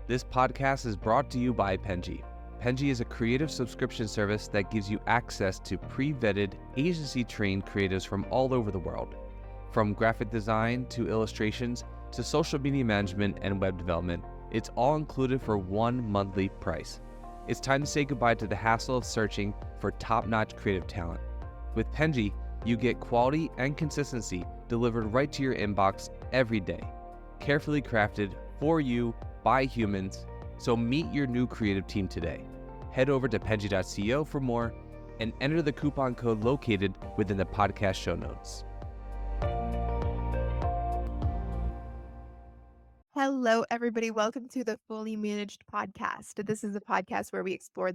This podcast is brought to you by Penji. Penji is a creative subscription service that gives you access to pre-vetted, agency-trained creatives from all over the world. From graphic design to illustrations to social media management and web development, it's all included for one monthly price. It's time to say goodbye to the hassle of searching for top-notch creative talent. With Penji, you get quality and consistency delivered right to your inbox every day, carefully crafted for you by humans. So meet your new creative team today. Head over to Penji.co for more and enter the coupon code located within the podcast show notes. Hello, everybody. Welcome to the Fully Managed Podcast. This is a podcast where we explore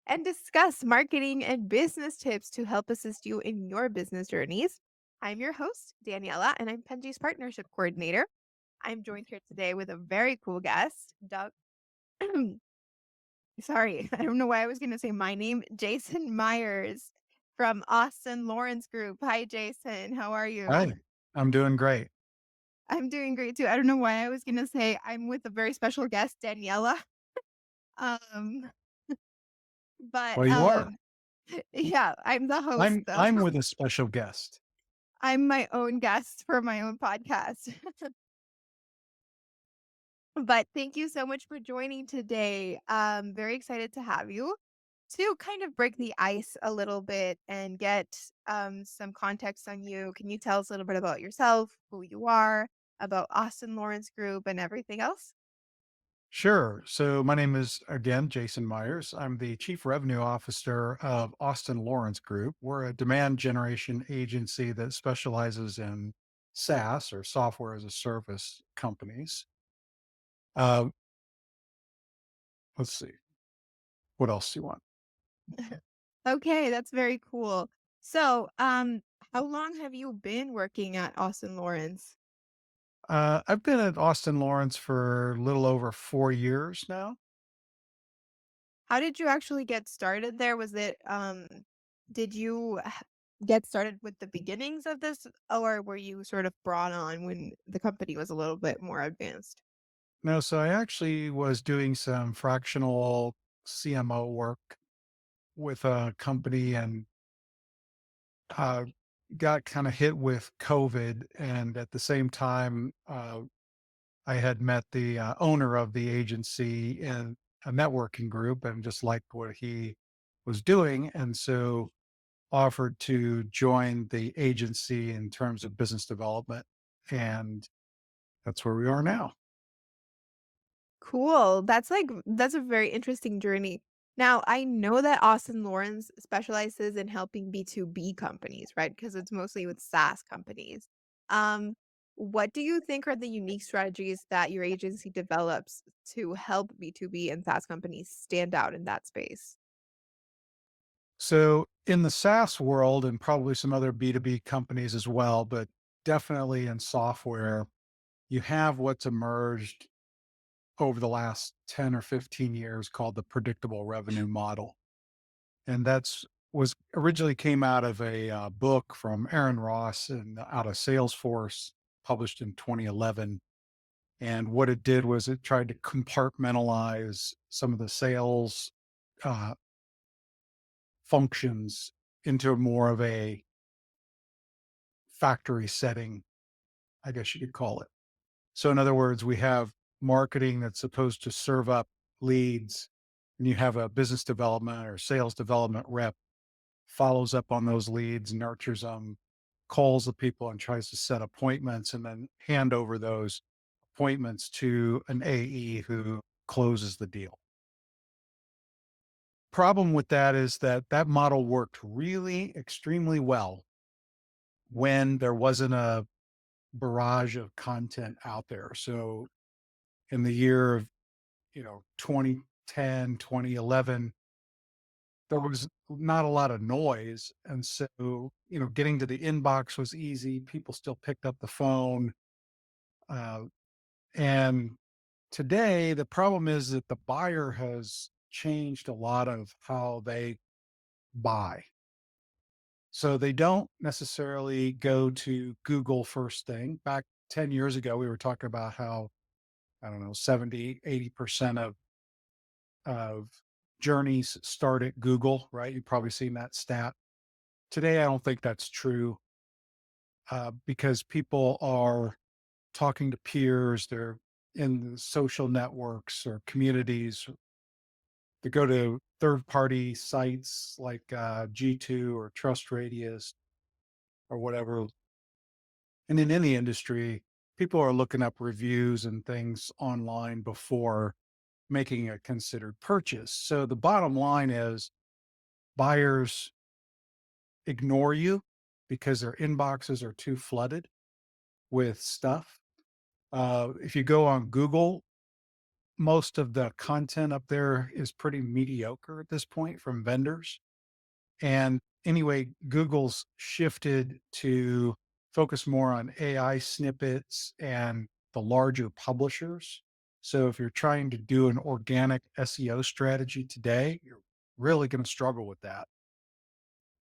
and discuss marketing and business tips to help assist you in your business journeys. I'm your host, Daniela, and I'm Penji's partnership coordinator. I'm joined here today with a very cool guest, Doug. Sorry, I don't know why I was going to say my name, Jason Myers from Austin Lawrence Group. Hi, Jason. How are you? Hi, I'm doing great. I'm doing great too. I don't know why I was gonna say I'm with a very special guest, Daniela. Um, but Well, you are. yeah, I'm the host I'm though. I'm with a special guest. I'm my own guest for my own podcast. But thank you so much for joining today. Very excited to have you to kind of break the ice a little bit and get some context on you. Can you tell us a little bit about yourself, who you are, about Austin Lawrence Group, and everything else? Sure. So my name is again Jason Myers. I'm the Chief Revenue Officer of Austin Lawrence Group. We're a demand generation agency that specializes in SaaS or software as a service companies. Uh, let's see. What else do you want? Okay, that's very cool. So, how long have you been working at Austin Lawrence? I've been at Austin Lawrence for a little over 4 years now. How did you actually get started there? Did you get started with the beginnings of this, or were you sort of brought on when the company was a little bit more advanced? No, so I actually was doing some fractional CMO work with a company and uh, got kind of hit with COVID. And at the same time, I had met the owner of the agency in a networking group and just liked what he was doing. And so offered to join the agency in terms of business development. And that's where we are now. Cool. That's a very interesting journey. Now, I know that Austin Lawrence specializes in helping B2B companies, right? Because it's mostly with SaaS companies. Um, what do you think are the unique strategies that your agency develops to help B2B and SaaS companies stand out in that space? So in the SaaS world and probably some other B2B companies as well, but definitely in software, you have what's emerged over the last 10 or 15 years called the predictable revenue model. And that's was originally came out of a book from Aaron Ross and out of Salesforce, published in 2011. And what it did was it tried to compartmentalize some of the sales uh, functions into more of a factory setting, I guess you could call it. So, in other words, we have marketing that's supposed to serve up leads, and you have a business development or sales development rep follows up on those leads, nurtures them, calls the people, and tries to set appointments, and then hand over those appointments to an AE who closes the deal. Problem with that is that that model worked really extremely well when there wasn't a barrage of content out there. So in the year of, 2010, 2011, there was not a lot of noise. And so, getting to the inbox was easy. People still picked up the phone. Uh, and today, the problem is that the buyer has changed a lot of how they buy. So they don't necessarily go to Google first thing. Back 10 years ago, we were talking about how I don't know, 70, 80% of journeys start at Google, right? You've probably seen that stat. Today, I don't think that's true because people are talking to peers, they're in the social networks or communities. They go to third party sites like G2 or Trust Radius or whatever. And in any industry, people are looking up reviews and things online before making a considered purchase. So the bottom line is buyers ignore you because their inboxes are too flooded with stuff. If you go on Google, most of the content up there is pretty mediocre at this point from vendors. And anyway, Google's shifted to focus more on AI snippets and the larger publishers. So if you're trying to do an organic SEO strategy today, you're really going to struggle with that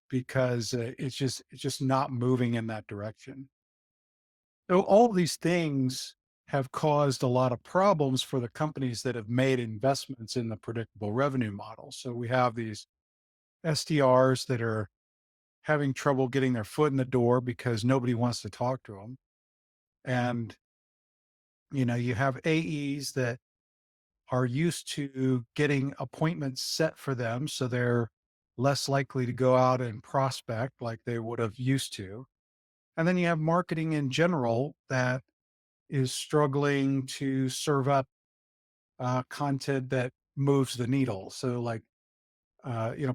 because it's just not moving in that direction. So all these things have caused a lot of problems for the companies that have made investments in the predictable revenue model. So we have these SDRs that are having trouble getting their foot in the door because nobody wants to talk to them. And, you have AEs that are used to getting appointments set for them. So they're less likely to go out and prospect like they would have used to. And then you have marketing in general that is struggling to serve up content that moves the needle. So, like,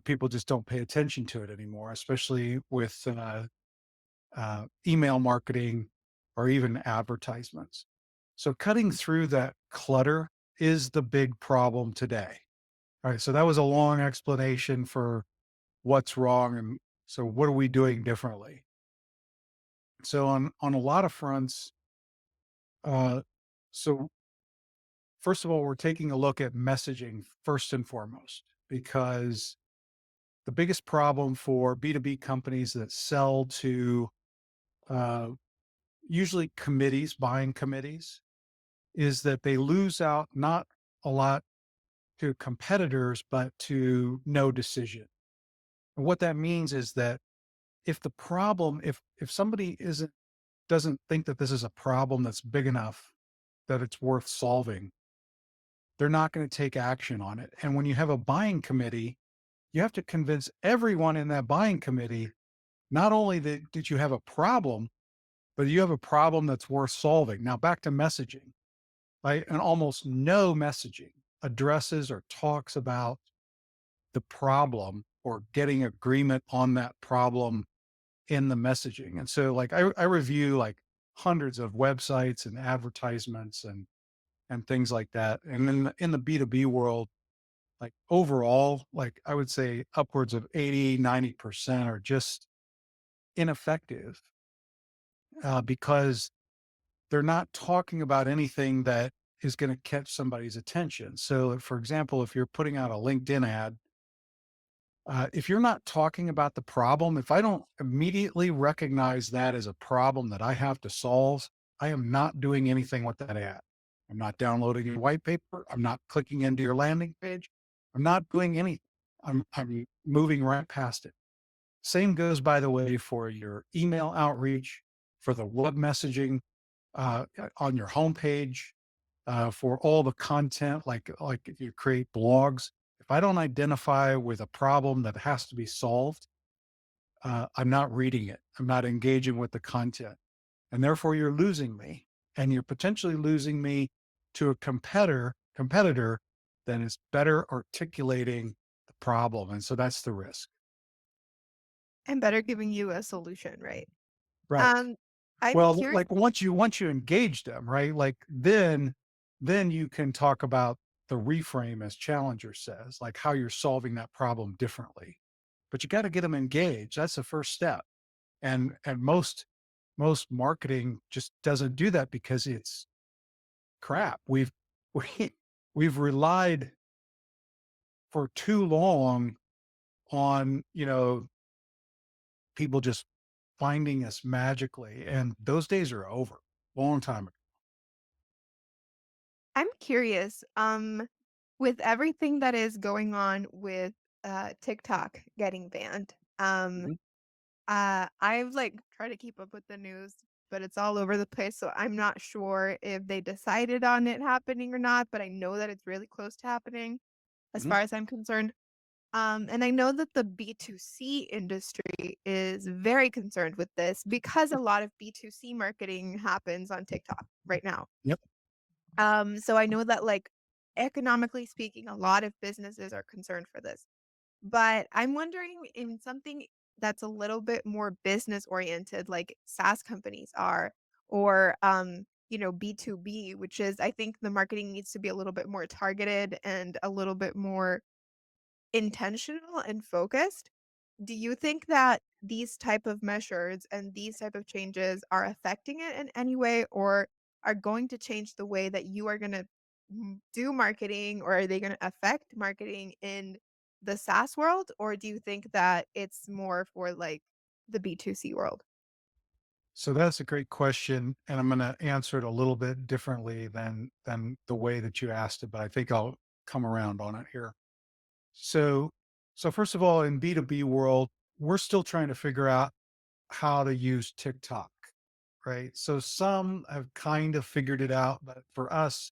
people just don't pay attention to it anymore, especially with email marketing or even advertisements. So, cutting through that clutter is the big problem today. All right. So, that was a long explanation for what's wrong. And so, what are we doing differently? So, on a lot of fronts, uh, so first of all, we're taking a look at messaging first and foremost, because the biggest problem for B2B companies that sell to uh, usually committees, buying committees, is that they lose out not a lot to competitors, but to no decision. And what that means is that if somebody doesn't think that this is a problem that's big enough that it's worth solving, they're not going to take action on it. And when you have a buying committee, you have to convince everyone in that buying committee not only that you have a problem, but you have a problem that's worth solving. Now, back to messaging, right? And almost no messaging addresses or talks about the problem or getting agreement on that problem in the messaging. And so, like, I review like hundreds of websites and advertisements and things like that. And then in the B2B world, like overall, like I would say upwards of 80, 90% are just ineffective because they're not talking about anything that is going to catch somebody's attention. So, for example, if you're putting out a LinkedIn ad, if you're not talking about the problem, if I don't immediately recognize that as a problem that I have to solve, I am not doing anything with that ad. I'm not downloading your white paper. I'm not clicking into your landing page. I'm not doing anything. I'm moving right past it. Same goes, by the way, for your email outreach, for the web messaging on your homepage, for all the content, like if you create blogs. If I don't identify with a problem that has to be solved, I'm not reading it. I'm not engaging with the content, and therefore you're losing me, and you're potentially losing me to a competitor that is better articulating the problem, and so that's the risk. And better giving you a solution, right? Right. Um, I'm Well, curious. like once you engage them, right? Like then you can talk about the reframe as Challenger says, like how you're solving that problem differently. But you got to get them engaged. That's the first step. And most marketing just doesn't do that because it's crap. We we've relied for too long on, people just finding us magically, and those days are over. Long time ago. I'm curious, with everything that is going on with TikTok getting banned, Mhm, I've like tried to keep up with the news, but it's all over the place, so I'm not sure if they decided on it happening or not, but I know that it's really close to happening as mhm, far as I'm concerned. And I know that the B2C industry is very concerned with this because a lot of B2C marketing happens on TikTok right now. Yep. So I know that like economically speaking, a lot of businesses are concerned for this. But I'm wondering in something that's a little bit more business oriented, like SaaS companies are, or B2B, which is I think the marketing needs to be a little bit more targeted and a little bit more intentional and focused. Do you think that these type of measures and these type of changes are affecting it in any way or are going to change the way that you are going to do marketing, or are they going to affect marketing in the SaaS world, or do you think that it's more for like the B2C world? So that's a great question, and I'm going to answer it a little bit differently than the way that you asked it, but I think I'll come around on it here. So, so first of all, in B2B world, we're still trying to figure out how to use TikTok, right? So some have kind of figured it out, but for us,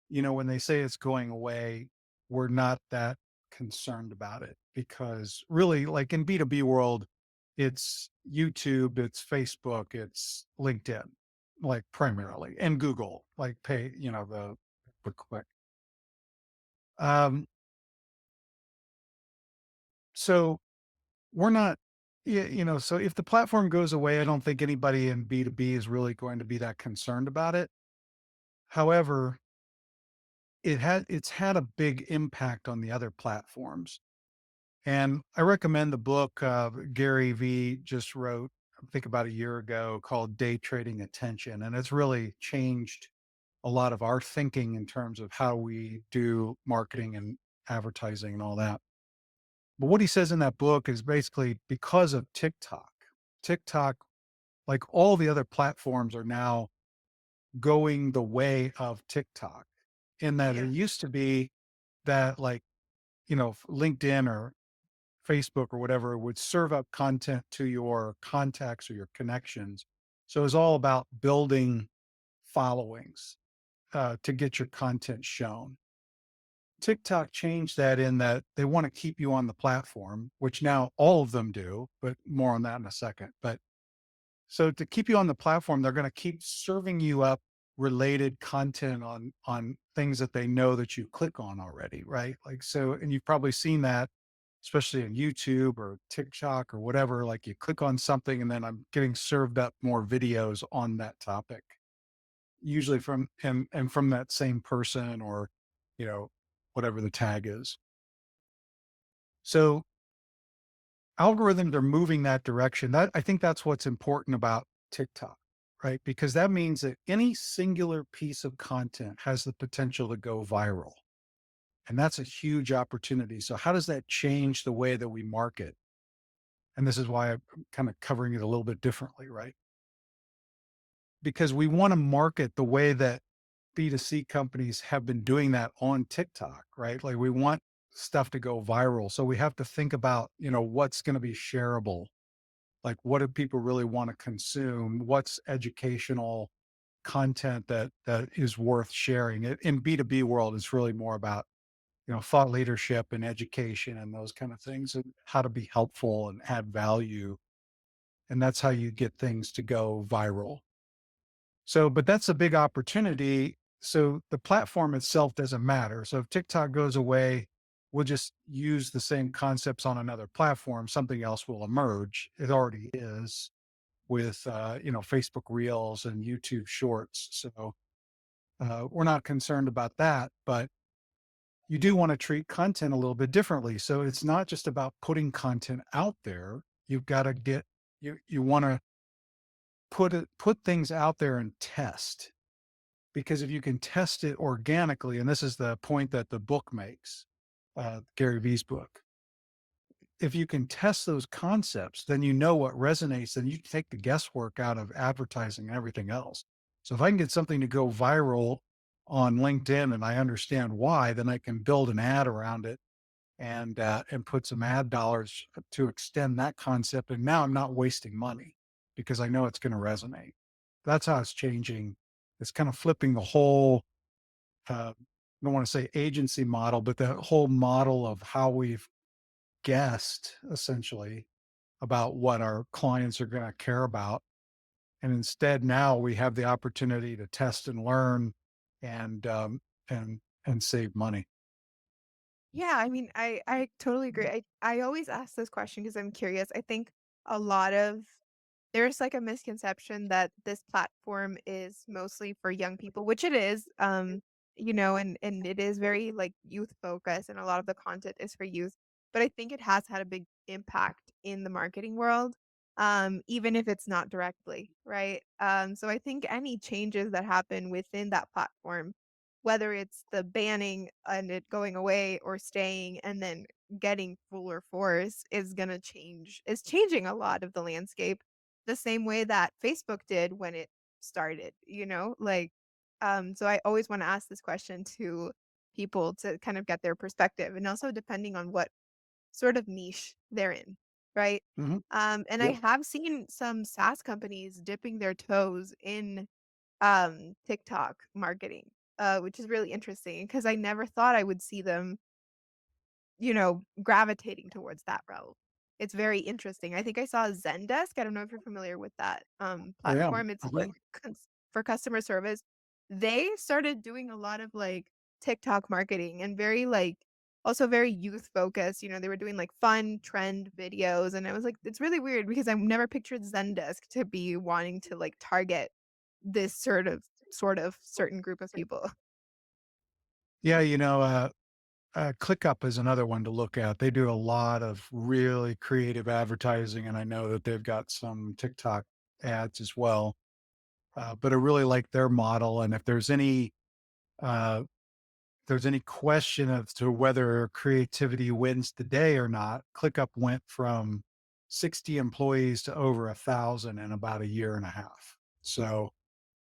when they say it's going away, we're not that concerned about it because really, like in B2B world, it's YouTube, it's Facebook, it's LinkedIn, like primarily, and Google, like pay, the click. Um, so we're not, so if the platform goes away, I don't think anybody in B2B is really going to be that concerned about it. However, it's had a big impact on the other platforms. And I recommend the book Gary V just wrote, I think about a year ago, called Day Trading Attention. And it's really changed a lot of our thinking in terms of how we do marketing and advertising and all that. But what he says in that book is basically because of TikTok, like all the other platforms, are now going the way of TikTok, in that it Yeah. used to be that, like, LinkedIn or Facebook or whatever would serve up content to your contacts or your connections. So it's all about building followings to get your content shown. TikTok changed that in that they want to keep you on the platform, which now all of them do, but more on that in a second. But so to keep you on the platform, they're going to keep serving you up related content on things that they know that you click on already, right? Like so, and you've probably seen that, especially on YouTube or TikTok or whatever. Like you click on something, and then I'm getting served up more videos on that topic, usually from and from that same person or you know whatever the tag is. So algorithms are moving that direction. That I think that's what's important about TikTok, right? Because that means that any singular piece of content has the potential to go viral. And that's a huge opportunity. So how does that change the way that we market? And this is why I'm kind of covering it a little bit differently, right? Because we want to market the way that B2C companies have been doing that on TikTok, right? Like we want stuff to go viral. So we have to think about, what's going to be shareable. Like, what do people really want to consume? What's educational content that is worth sharing? In B2B world, it's really more about, thought leadership and education and those kind of things, and how to be helpful and add value. And that's how you get things to go viral. So, but that's a big opportunity. So the platform itself doesn't matter. So if TikTok goes away, we'll just use the same concepts on another platform. Something else will emerge. It already is with Facebook Reels and YouTube Shorts. So we're not concerned about that, but you do want to treat content a little bit differently. So it's not just about putting content out there. You've got to get you want to put things out there and test, because if you can test it organically, and this is the point that the book makes, Gary V's book, if you can test those concepts, then you know what resonates and you take the guesswork out of advertising and everything else. So if I can get something to go viral on LinkedIn and I understand why, then I can build an ad around it and put some ad dollars to extend that concept. And now I'm not wasting money because I know it's going to resonate. That's how it's changing. It's kind of flipping the whole, I don't want to say agency model, but the whole model of how we've guessed essentially about what our clients are going to care about. And instead, now we have the opportunity to test and learn and, and save money. Yeah, I mean, I totally agree. I always ask this question because I'm curious. I think a lot of there's like a misconception that this platform is mostly for young people, which it is. And it is very like youth focused, and a lot of the content is for youth. But I think it has had a big impact in the marketing world, even if it's not directly, right? So I think any changes that happen within that platform, whether it's the banning and it going away or staying and then getting fuller force, is changing a lot of the landscape the same way that Facebook did when it started, Like, so I always want to ask this question to people to kind of get their perspective, and also depending on what sort of niche they're in, right? Hmm. And I Yep. have seen some SaaS companies dipping their toes in TikTok marketing, which is really interesting because I never thought I would see them, gravitating towards that route. It's very interesting. I think I saw Zendesk. I don't know if you're familiar with that I am. platform. It's Uh-huh. like for customer service. They started doing a lot of like TikTok marketing and very like also very youth focused. They were doing like fun trend videos. And I was like, it's really weird because I've never pictured Zendesk to be wanting to like target this sort of certain group of people. Yeah, ClickUp is another one to look at. They do a lot of really creative advertising, and I know that they've got some TikTok ads as well. But I really like their model. And uh, if there's any question as to whether creativity wins the day or not, ClickUp went from 60 employees to over 1,000 in about a year and a half. So,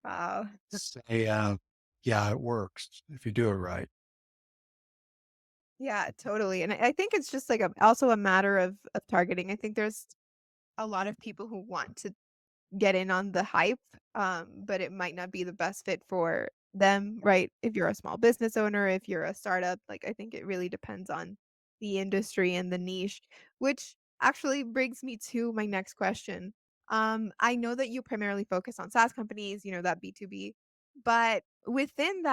Wow. say, yeah, it works if you do it right. Yeah, totally. And I think it's just like also a matter of targeting. I think there's a lot of people who want to get in on the hype, but it might not be the best fit for them, right? If you're a small business owner, if you're a startup, like I think it really depends on the industry and the niche, which actually brings me to my next question. I know that you primarily focus on SaaS companies, that B2B, but within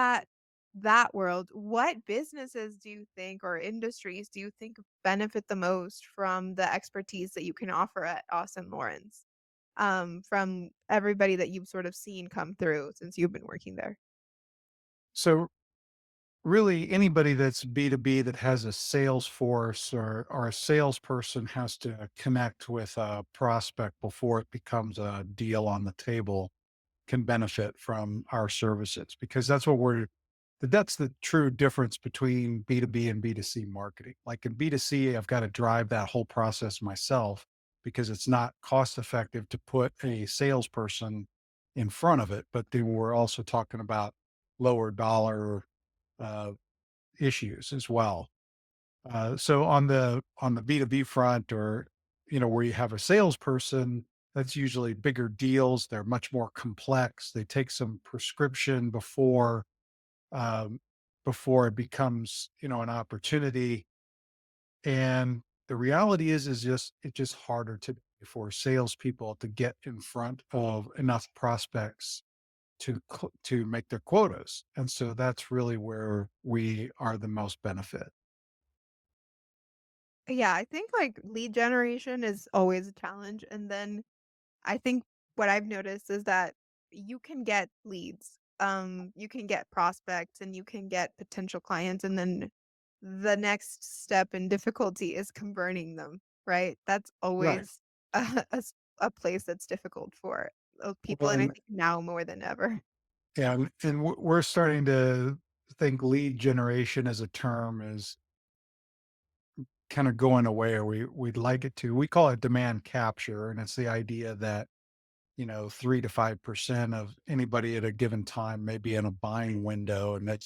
that world, what businesses do you think or industries do you think benefit the most from the expertise that you can offer at Austin Lawrence? From everybody that you've sort of seen come through since you've been working there. So, really, anybody that's B2B that has a sales force or a salesperson has to connect with a prospect before it becomes a deal on the table can benefit from our services because that's the true difference between B2B and B2C marketing. Like in B2C, I've got to drive that whole process myself because it's not cost effective to put a salesperson in front of it. But then we're also talking about lower dollar uh, issues as well. So on the B2B front, or where you have a salesperson, that's usually bigger deals. They're much more complex. They take some prescription um, before it becomes an opportunity. And the reality is just it's just harder to for salespeople to get in front of enough prospects to make their quotas. And so that's really where we are the most benefit. Yeah, I think like lead generation is always a challenge. And then I think what I've noticed is that you can get leads, you can get prospects and you can get potential clients. And then the next step in difficulty is converting them, right? That's Right. always a place that's difficult for people. Well, And I and think now more than ever. yeah, and we're starting to think lead generation as a term is kind of going away, or we'd like it to. We call it demand capture, and it's the idea that 3 to 5% of anybody at a given time may be in a buying window, and that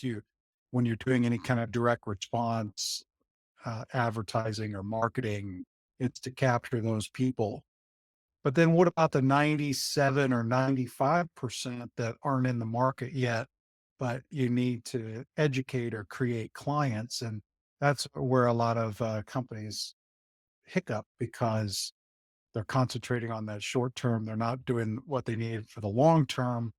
when you're doing any kind of direct response advertising or marketing, it's to capture those people. But then what about the 97 or 95% that aren't in the market yet, but you need to educate or create clients? And that's where a lot of companies hiccup, because they're concentrating on that short term. They're not doing what they need for the long term.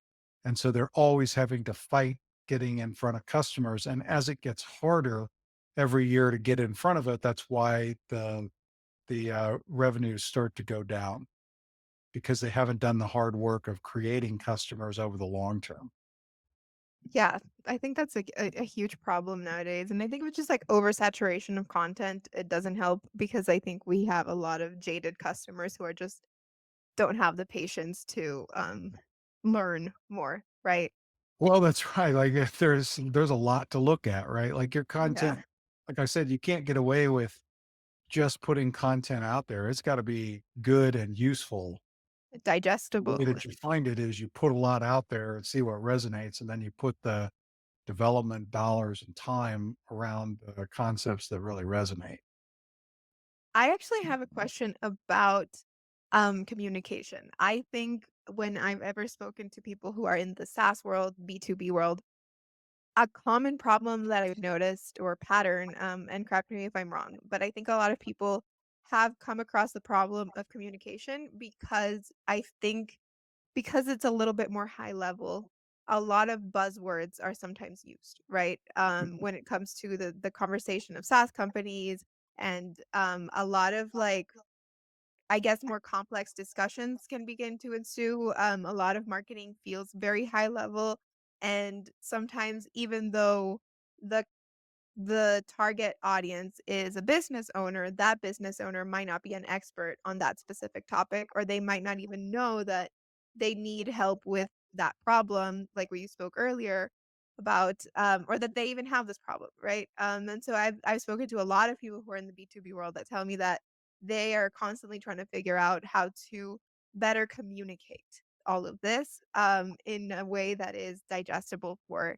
And so they're always having to fight getting in front of customers. And as it gets harder every year to get in front of it, that's why the revenues start to go down, because they haven't done the hard work of creating customers over the long term. Yeah, I think that's a huge problem nowadays, and I think with just, like, oversaturation of content, it doesn't help because I think we have a lot of jaded customers who are just don't have the patience to, learn more, right? Well, that's right. Like, if there's a lot to look at, right? Like your Yeah, content, like I said, you can't get away with just putting content out there. It's got to be good and useful. The way digestible. that you find it is you put a lot out there and see what resonates, and then you put the development dollars and time around the concepts that really resonate. I actually have a question about, communication. I think when I've ever spoken to people who are in the SaaS world, B2B world, a common problem that I've noticed or pattern, and correct me if I'm wrong, but I think a lot of people have come across the problem of communication because I think because it's a little bit more high level, a lot of buzzwords are sometimes used, right? When it comes to the conversation of SaaS companies and a lot of like I guess more complex discussions can begin to ensue. A lot of marketing feels very high level, and sometimes even though the the target audience is a business owner, that business owner might not be an expert on that specific topic, or they might not even know that they need help with that problem, like where you spoke earlier about, or that they even have this problem, right? And so I've spoken to a lot of people who are in the B2B world that tell me that they are constantly trying to figure out how to better communicate all of this in a way that is digestible for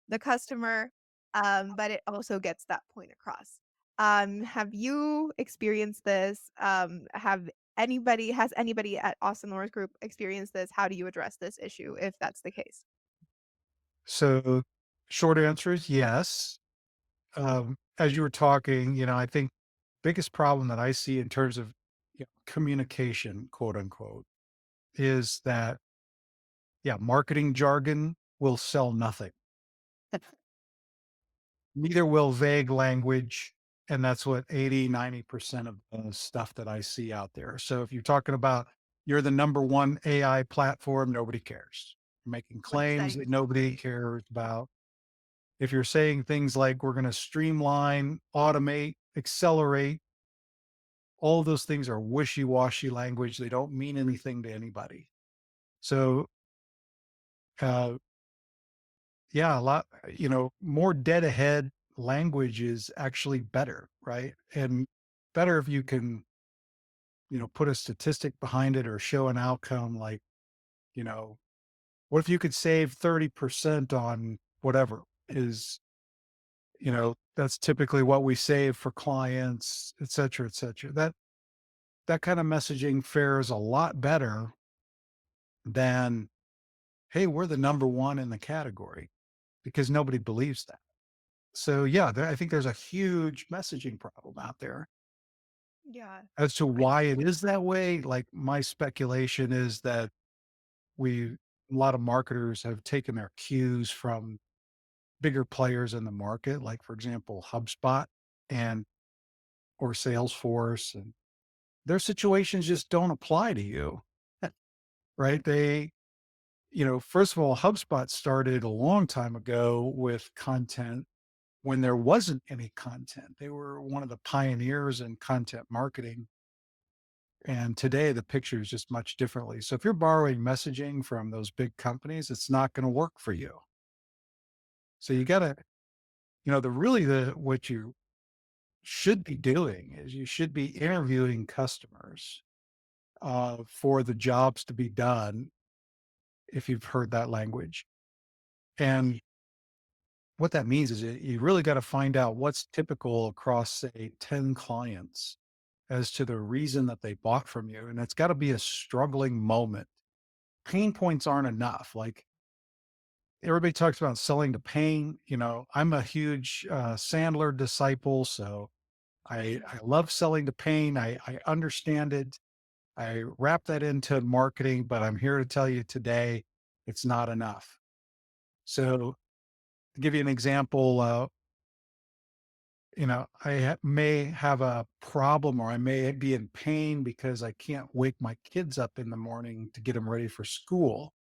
the customer, but it also gets that point across. Have you experienced this? Has anybody at Austin Lawrence Group experienced this? How do you address this issue if that's the case? So, short answer is yes. As you were talking, I think biggest problem that I see in terms of communication, quote unquote, is that, yeah, marketing jargon will sell nothing. Neither will vague language. And that's what 80, 90% of the stuff that I see out there. So if you're talking about you're the number one AI platform, nobody cares. You're making What does that claims that even nobody mean? cares about. If you're saying things like we're going to streamline, automate, accelerate, all of those things are wishy-washy language. They don't mean anything to anybody. So, uh, yeah, a lot, more dead ahead language is actually better, right? And better if you can, put a statistic behind it or show an outcome like, you know, what if you could save 30% on whatever is, that's typically what we save for clients, et cetera, et cetera. That kind of messaging fares a lot better than, hey, we're the number one in the category, because nobody believes that. So yeah, I think there's a huge messaging problem out there. Yeah. As to I why it is that way, like my speculation is that a lot of marketers have taken their cues from bigger players in the market, like for example, HubSpot and or Salesforce, and their situations just don't apply to you, right? First of all, HubSpot started a long time ago with content when there wasn't any content. They were one of the pioneers in content marketing. And today the picture is just much differently. So if you're borrowing messaging from those big companies, it's not going to work for you. So you got to, what you should be doing is you should be interviewing customers, for the jobs to be done, if you've heard that language. And what that means is you really got to find out what's typical across, say, 10 clients as to the reason that they bought from you. And it's got to be a struggling moment. Pain points aren't enough. Like everybody talks about selling to pain. I'm a huge Sandler disciple. So I love selling to pain. I understand it. I wrap that into marketing, but I'm here to tell you today it's not enough. So to give you an example, may have a problem or I may be in pain because I can't wake my kids up in the morning to get them ready for school.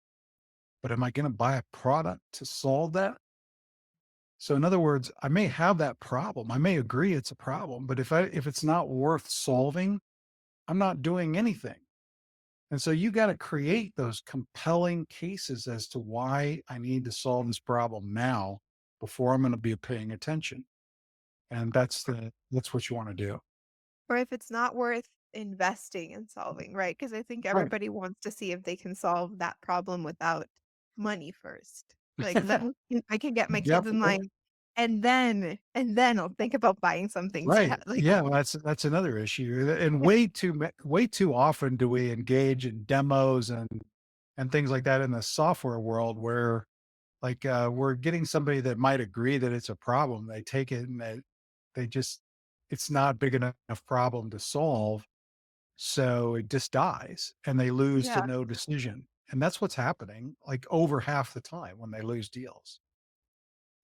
But am I going to buy a product to solve that? So in other words, I may have that problem. I may agree it's a problem, but if it's not worth solving, I'm not doing anything. And so you got to create those compelling cases as to why I need to solve this problem now before I'm going to be paying attention. And that's what you want to do. Or if it's not worth investing in solving, right? Because I think Right. everybody wants to see if they can solve that problem without money first. Like, I can get my Yep. kids in line, and then I'll think about buying something to Right. have, like, Yeah, well, that's another issue. And way too often do we engage in demos and things like that in the software world where like we're getting somebody that might agree that it's a problem. They take it and they just it's not a big enough problem to solve. So it just dies and they lose to yeah. no decision. And that's what's happening like over half the time when they lose deals.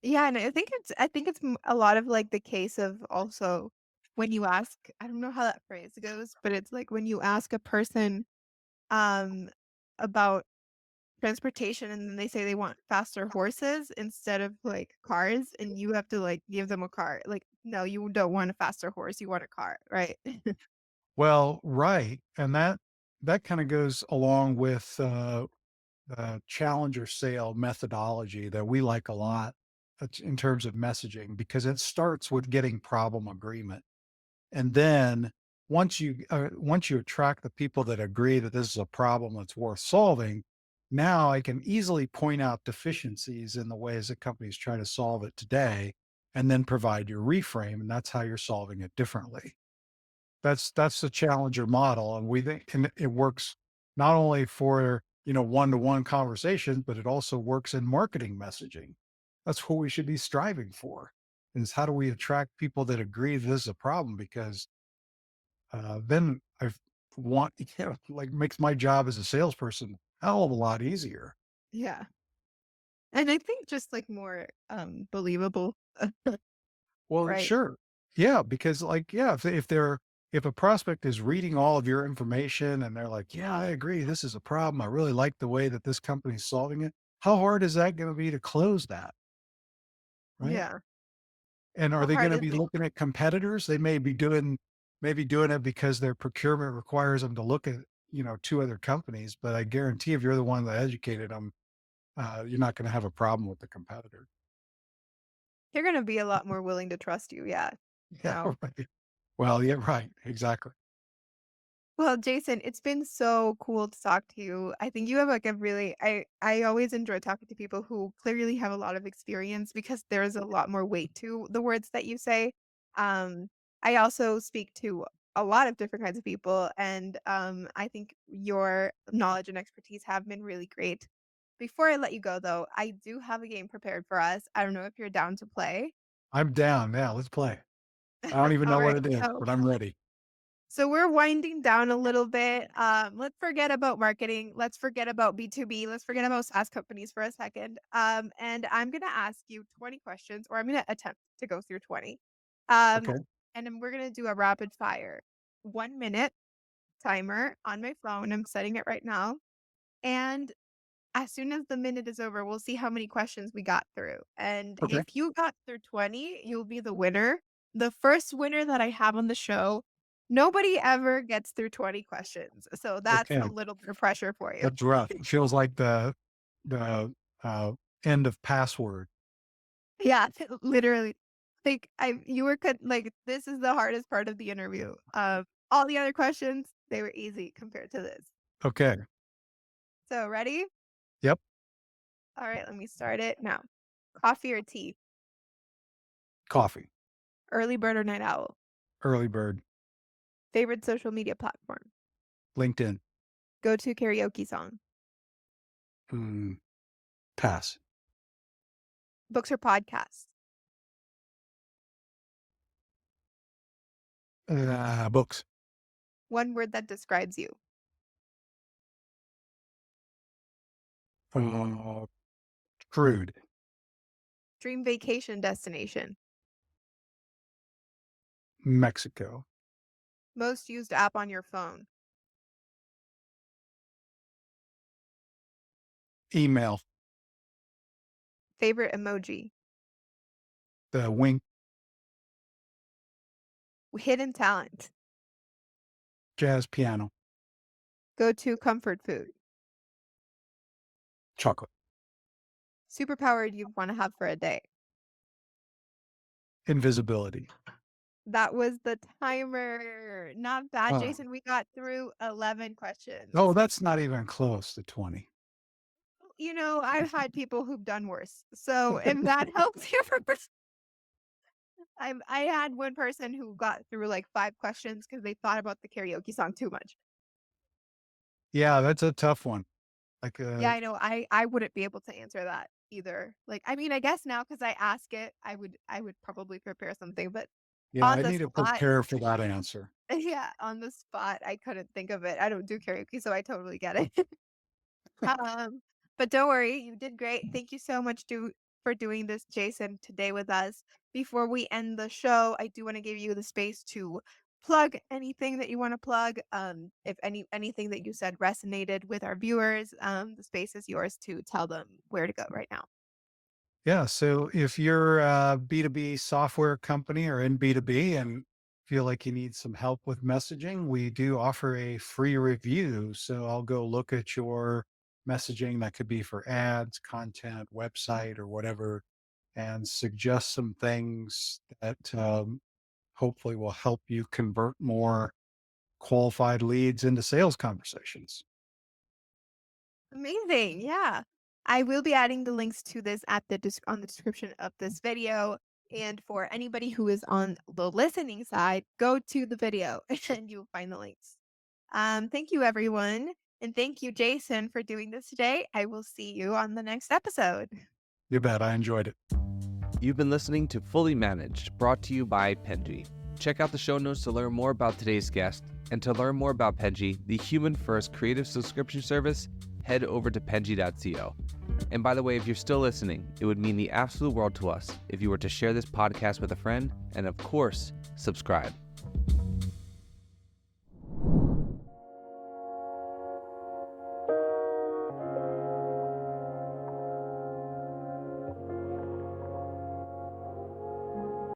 Yeah, and I think it's a lot of, like, the case of also when you ask, I don't know how that phrase goes, but it's like when you ask a person, um, about transportation and then they say they want faster horses instead of, like, cars, and you have to, like, give them a car. Like, "No, you don't want a faster horse, you want a car," right? Well, right. And that kind of goes along with challenger sale methodology that we like a lot in terms of messaging because it starts with getting problem agreement. And then once you attract the people that agree that this is a problem that's worth solving, now I can easily point out deficiencies in the ways that companies try to solve it today and then provide your reframe. And that's how you're solving it differently. That's the challenger model, and we think and it works not only for, one-to-one conversations, but it also works in marketing messaging. That's what we should be striving for, is how do we attract people that agree this is a problem because, then I want like, makes my job as a salesperson a hell of a lot easier. Yeah. And I think just, like, more, believable, Well, right? sure. Yeah, because like, yeah, if a prospect is reading all of your information and they're like, "Yeah, I agree, this is a problem. I really like the way that this company's solving it." How hard is that gonna be to close that, right? Yeah. And are How they hard gonna is be it? looking at competitors? They may be doing it because their procurement requires them to look at, 2 other companies, but I guarantee if you're the one that educated them, you're not gonna have a problem with the competitor. They're gonna be a lot more willing to trust you, yeah. Yeah, No. right. Well, yeah, right, exactly. Well, Jason, it's been so cool to talk to you. I think you have like a really I always enjoy talking to people who clearly have a lot of experience because there's a lot more weight to the words that you say. Um, I also speak to a lot of different kinds of people, and I think your knowledge and expertise have been really great. Before I let you go, though, I do have a game prepared for us. I don't know if you're down to play. I'm down, yeah, let's play. I don't even All know what right. it is, but I'm ready. So we're winding down a little bit. Let's forget about marketing. Let's forget about B2B. Let's forget about SaaS companies for a second. And I'm going to ask you 20 questions, or I'm going to attempt to go through 20. Um, Okay, and then we're going to do a rapid fire 1 minute timer on my phone. I'm setting it right now. And as soon as the minute is over, we'll see how many questions we got through. And okay, if you got through 20, you'll be the winner. The first winner that I have on the show, nobody ever gets through 20 questions. So that's okay. a little bit of pressure for you. That's rough. It feels like the, end of password. Yeah, literally. Like I you were like this is the hardest part of the interview. All the other questions, They were easy compared to this. Okay. So ready? Yep. All right, let me start it now. Coffee or tea? Coffee. Early bird or night owl? Early bird. Favorite social media platform? LinkedIn. Go-to karaoke song? Mm, pass. Books or podcasts? Books. One word that describes you. Crude. Dream vacation destination. Mexico. Most used app on your phone. Email. Favorite emoji. The wink. Hidden talent. Jazz piano. Go-to comfort food. Chocolate. Superpower you want to have for a day. Invisibility. That was the timer. Not bad, Oh. Jason. We got through 11 questions. Oh, that's not even close to 20. You know, I've had people who've done worse. So if that helps you for I had one person who got through like 5 questions because they thought about the karaoke song too much. Yeah, that's a tough one. Like, Yeah, I know. I wouldn't be able to answer that either. Like, I mean, I guess now because I ask it, I would probably prepare something, but yeah, on I the need to spot, prepare for that answer. yeah, on the spot, I couldn't think of it. I don't do karaoke, so I totally get it. Um, but don't worry, you did great. Thank you so much for doing this, Jason, today with us. Before we end the show, I do want to give you the space to plug anything that you want to plug. If anything that you said resonated with our viewers, the space is yours to tell them where to go right now. Yeah. So if you're a B2B software company or in B2B and feel like you need some help with messaging, we do offer a free review. So I'll go look at your messaging that could be for ads, content, website, or whatever, and suggest some things that hopefully will help you convert more qualified leads into sales conversations. Amazing. Yeah. I will be adding the links to this at on the description of this video. And for anybody who is on the listening side, go to the video and you'll find the links. Thank you, everyone. And thank you, Jason, for doing this today. I will see you on the next episode. You bet. I enjoyed it. You've been listening to Fully Managed, brought to you by Penji. Check out the show notes to learn more about today's guest. And to learn more about Penji, the human-first creative subscription service, head over to Penji.co. And by the way, if you're still listening, it would mean the absolute world to us if you were to share this podcast with a friend and, of course, subscribe.